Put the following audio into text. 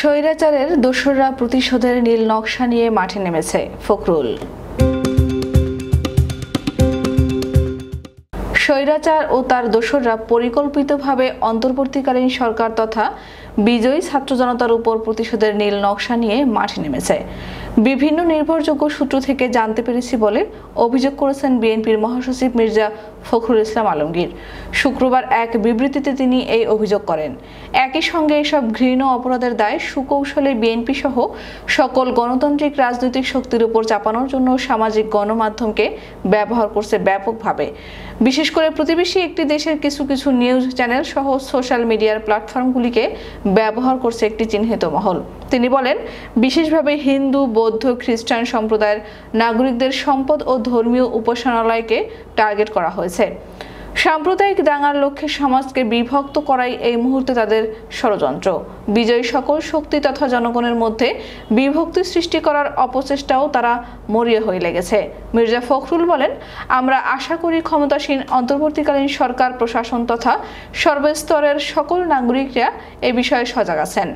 স্বৈরাচারের দোসররা প্রতিশোধের নীল নকশা নিয়ে মাঠে নেমেছে ফখরুল। স্বৈরাচার ও তার দোসররা পরিকল্পিতভাবে অন্তর্বর্তীকালীন সরকার তথা বিজয়ী ছাত্র জনতার উপর প্রতিশোধের নীল নকশা নিয়ে মাঠে নেমেছে। বিভিন্ন নির্ভরযোগ্য সূত্র থেকে জানতে পেরেছি বলে অভিযোগ করেছেন বিএনপির মহাসচিব মির্জা ফখরুল ইসলাম আলমগীর। শুক্রবার এক বিবৃতিতে তিনি এই অভিযোগ করেন। একই সঙ্গে এসব ঘৃণ্য অপরাধের দায় সুকৌশলে বিএনপি সহ সকল গণতান্ত্রিক রাজনৈতিক শক্তির উপর চাপানোর জন্য সামাজিক গণমাধ্যমকে ব্যবহার করছে ব্যাপকভাবে। বিশেষ করে প্রতিবেশী একটি দেশের কিছু কিছু নিউজ চ্যানেল সহ সোশ্যাল মিডিয়ার প্ল্যাটফর্মগুলিকে ব্যবহার করছে একটি চিহ্নিত মহল। তিনি বলেন, বিশেষভাবে হিন্দু, বৌদ্ধ, খ্রিস্টান সম্প্রদায়ের নাগরিকদের সম্পদ ও ধর্মীয় উপাসনালয়কে টার্গেট করা হয়েছে। সাম্প্রদায়িক দাঙ্গার লক্ষ্যে সমাজকে বিভক্ত করাই এই মুহূর্তে তাদের ষড়যন্ত্র। বিজয়ী সকল শক্তি তথা জনগণের মধ্যে বিভক্তি সৃষ্টি করার অপচেষ্টাও তারা মরিয়া হয়ে লেগেছে। মির্জা ফখরুল বলেন, আমরা আশা করি ক্ষমতাসীন অন্তর্বর্তীকালীন সরকার, প্রশাসন তথা সর্বস্তরের সকল নাগরিকরা এ বিষয়ে সজাগ আছেন।